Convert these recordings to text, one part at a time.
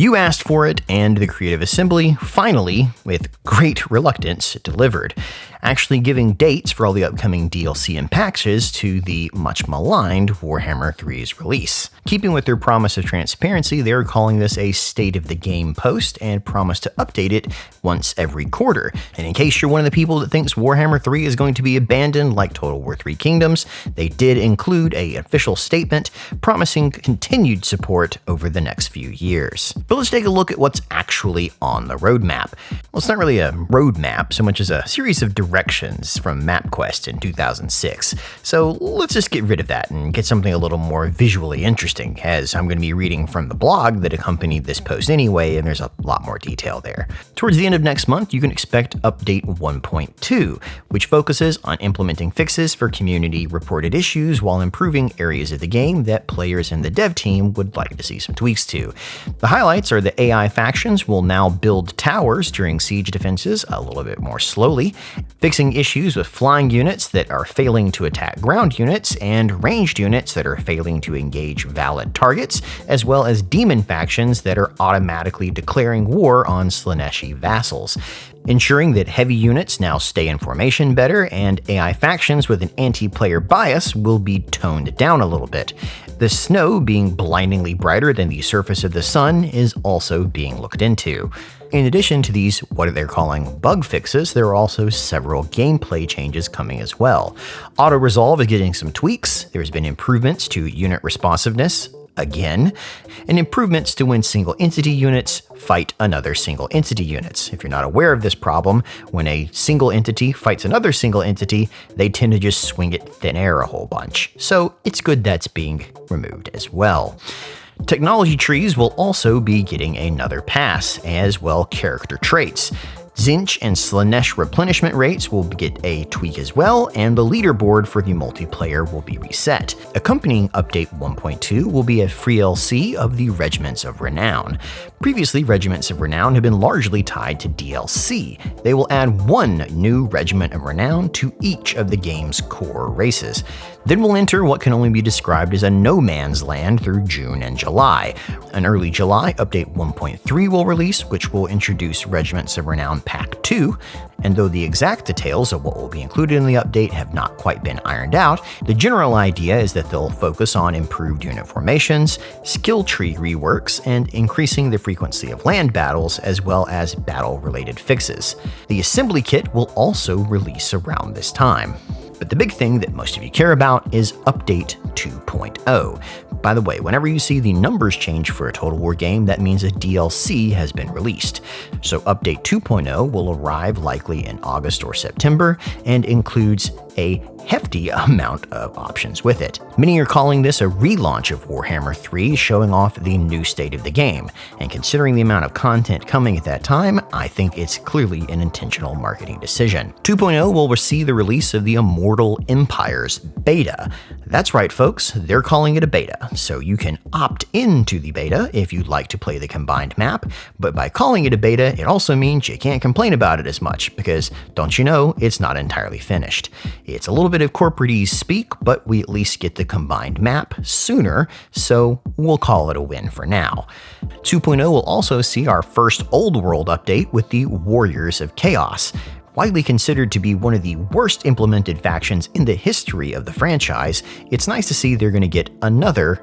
You asked for it, and the Creative Assembly finally, with great reluctance, delivered, actually giving dates for all the upcoming DLC and patches to the much maligned Warhammer 3's release. Keeping with their promise of transparency, they are calling this a State of the Game post and promise to update it once every quarter. And in case you're one of the people that thinks Warhammer 3 is going to be abandoned like Total War 3 Kingdoms, they did include an official statement promising continued support over the next few years. But let's take a look at what's actually on the roadmap. Well, it's not really a roadmap so much as a series of directions from MapQuest in 2006. So let's just get rid of that and get something a little more visually interesting, as I'm going to be reading from the blog that accompanied this post anyway, and there's a lot more detail there. Towards the end of next month, you can expect Update 1.2, which focuses on implementing fixes for community-reported issues while improving areas of the game that players and the dev team would like to see some tweaks to. The highlights are the AI factions will now build towers during siege defenses a little bit more slowly, fixing issues with flying units that are failing to attack ground units and ranged units that are failing to engage valid targets, as well as demon factions that are automatically declaring war on Slaaneshi vassals, ensuring that heavy units now stay in formation better, and AI factions with an anti-player bias will be toned down a little bit. The snow being blindingly brighter than the surface of the sun is also being looked into. In addition to these, what they're calling bug fixes, there are also several gameplay changes coming as well. Auto-resolve is getting some tweaks, there's been improvements to unit responsiveness, again, and improvements to when single entity units fight another single entity units. If you're not aware of this problem, when a single entity fights another single entity, they tend to just swing it thin air a whole bunch. So it's good that's being removed as well. Technology trees will also be getting another pass, as well character traits. Tzeentch and Slaanesh replenishment rates will get a tweak as well, and the leaderboard for the multiplayer will be reset. Accompanying Update 1.2 will be a free LC of the Regiments of Renown. Previously, Regiments of Renown have been largely tied to DLC. They will add one new Regiment of Renown to each of the game's core races. Then we'll enter what can only be described as a no man's land through June and July. An early July Update 1.3 will release, which will introduce Regiments of Renown Pack 2, and though the exact details of what will be included in the update have not quite been ironed out, the general idea is that they'll focus on improved unit formations, skill tree reworks, and increasing the frequency of land battles as well as battle-related fixes. The assembly kit will also release around this time. But the big thing that most of you care about is Update 2.0. By the way, whenever you see the numbers change for a Total War game, that means a DLC has been released. So Update 2.0 will arrive likely in August or September and includes a hefty amount of options with it. Many are calling this a relaunch of Warhammer 3, showing off the new state of the game. And considering the amount of content coming at that time, I think it's clearly an intentional marketing decision. 2.0 will receive the release of the Immortal Empires beta. That's right, folks, they're calling it a beta, so you can opt into the beta if you'd like to play the combined map, but by calling it a beta, it also means you can't complain about it as much, because don't you know, it's not entirely finished. It's a little bit of corporate-y speak, but we at least get the combined map sooner, so we'll call it a win for now. 2.0 will also see our first Old World update with the Warriors of Chaos. Widely considered to be one of the worst implemented factions in the history of the franchise, it's nice to see they're going to get another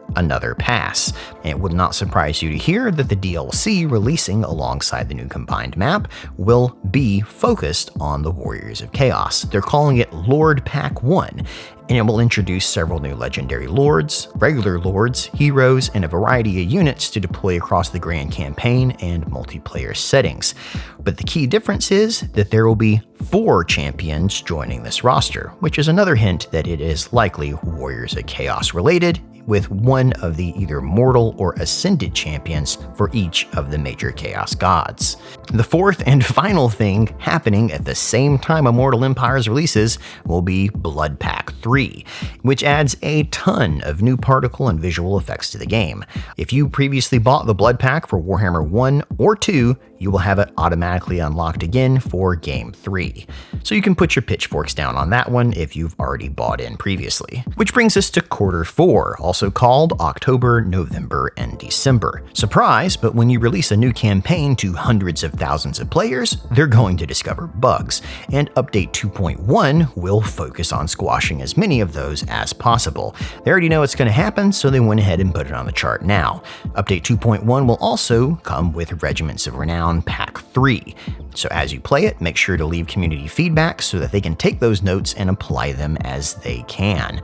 pass. And it would not surprise you to hear that the DLC releasing alongside the new combined map will be focused on the Warriors of Chaos. They're calling it Lord Pack 1, and it will introduce several new legendary lords, regular lords, heroes, and a variety of units to deploy across the grand campaign and multiplayer settings. But the key difference is that there will be 4 champions joining this roster, which is another hint that it is likely Warriors of Chaos related, with one of the either mortal or ascended champions for each of the major chaos gods. The fourth and final thing happening at the same time Immortal Empires releases will be Blood Pack 3, which adds a ton of new particle and visual effects to the game. If you previously bought the Blood Pack for Warhammer 1 or 2, you will have it automatically unlocked again for Game 3. So you can put your pitchforks down on that one if you've already bought in previously. Which brings us to Quarter 4, also called October, November, and December. Surprise, but when you release a new campaign to hundreds of thousands of players, they're going to discover bugs, and Update 2.1 will focus on squashing as many of those as possible. They already know it's going to happen, so they went ahead and put it on the chart now. Update 2.1 will also come with Regiments of Renown Pack 3. So as you play it, make sure to leave community feedback so that they can take those notes and apply them as they can.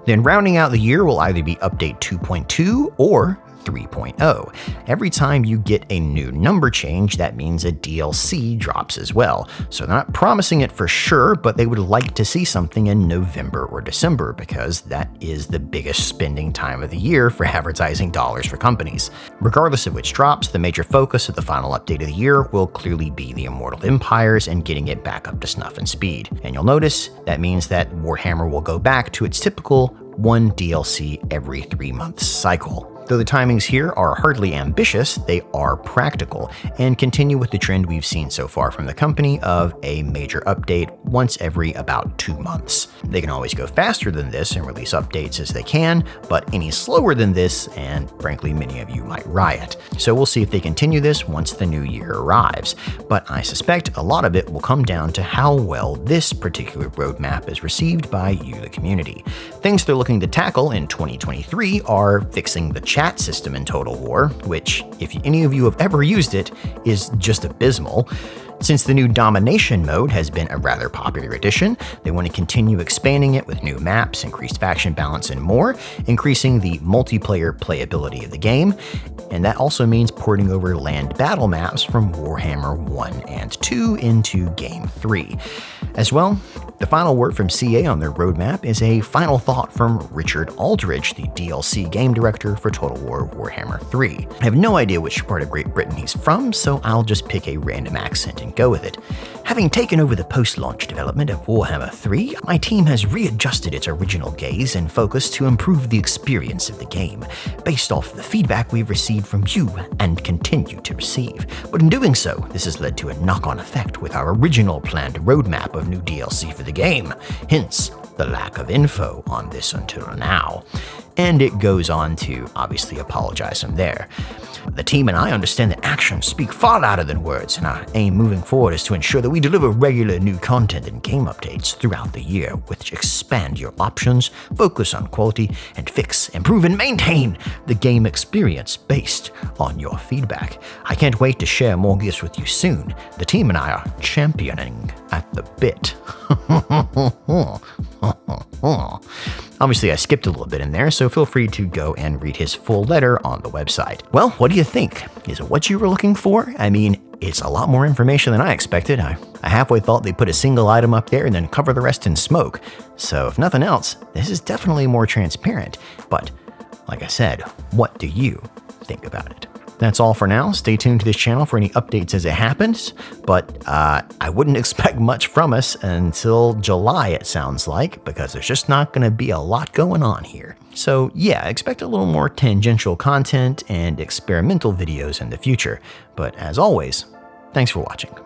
Then rounding out the year will either be Update 2.2 or 3.0. Every time you get a new number change, that means a DLC drops as well. So they're not promising it for sure, but they would like to see something in November or December because that is the biggest spending time of the year for advertising dollars for companies. Regardless of which drops, the major focus of the final update of the year will clearly be the Immortal Empires and getting it back up to snuff and speed. And you'll notice that means that Warhammer will go back to its typical one DLC every 3 months cycle. Though the timings here are hardly ambitious, they are practical and continue with the trend we've seen so far from the company of a major update once every about 2 months. They can always go faster than this and release updates as they can, but any slower than this, and frankly many of you might riot. So we'll see if they continue this once the new year arrives, but I suspect a lot of it will come down to how well this particular roadmap is received by you, the community. Things they're looking to tackle in 2023 are fixing the chat system in Total War, which, if any of you have ever used it, is just abysmal. Since the new Domination mode has been a rather popular addition, they want to continue expanding it with new maps, increased faction balance, and more, increasing the multiplayer playability of the game. And that also means porting over land battle maps from Warhammer 1 and 2 into Game 3. As well, the final word from CA on their roadmap is a final thought from Richard Aldridge, the DLC game director for Total War Warhammer 3. I have no idea which part of Great Britain he's from, so I'll just pick a random accent and go with it. Having taken over the post-launch development of Warhammer 3, my team has readjusted its original gaze and focus to improve the experience of the game, based off the feedback we've received from you and continue to receive. But in doing so, this has led to a knock-on effect with our original planned roadmap of new DLC for the game, hence the lack of info on this until now. And it goes on to obviously apologize from there. The team and I understand that actions speak far louder than words, and our aim moving forward is to ensure that we deliver regular new content and game updates throughout the year, which expand your options, focus on quality, and fix, improve, and maintain the game experience based on your feedback. I can't wait to share more gifts with you soon. The team and I are championing at the bit. Obviously, I skipped a little bit in there, so feel free to go and read his full letter on the website. Well, what do you think? Is it what you were looking for? I mean, it's a lot more information than I expected. I halfway thought they'd put a single item up there and then cover the rest in smoke. So if nothing else, this is definitely more transparent. But like I said, what do you think about it? That's all for now. Stay tuned to this channel for any updates as it happens, but I wouldn't expect much from us until July, it sounds like, because there's just not going to be a lot going on here. So yeah, expect a little more tangential content and experimental videos in the future. But as always, thanks for watching.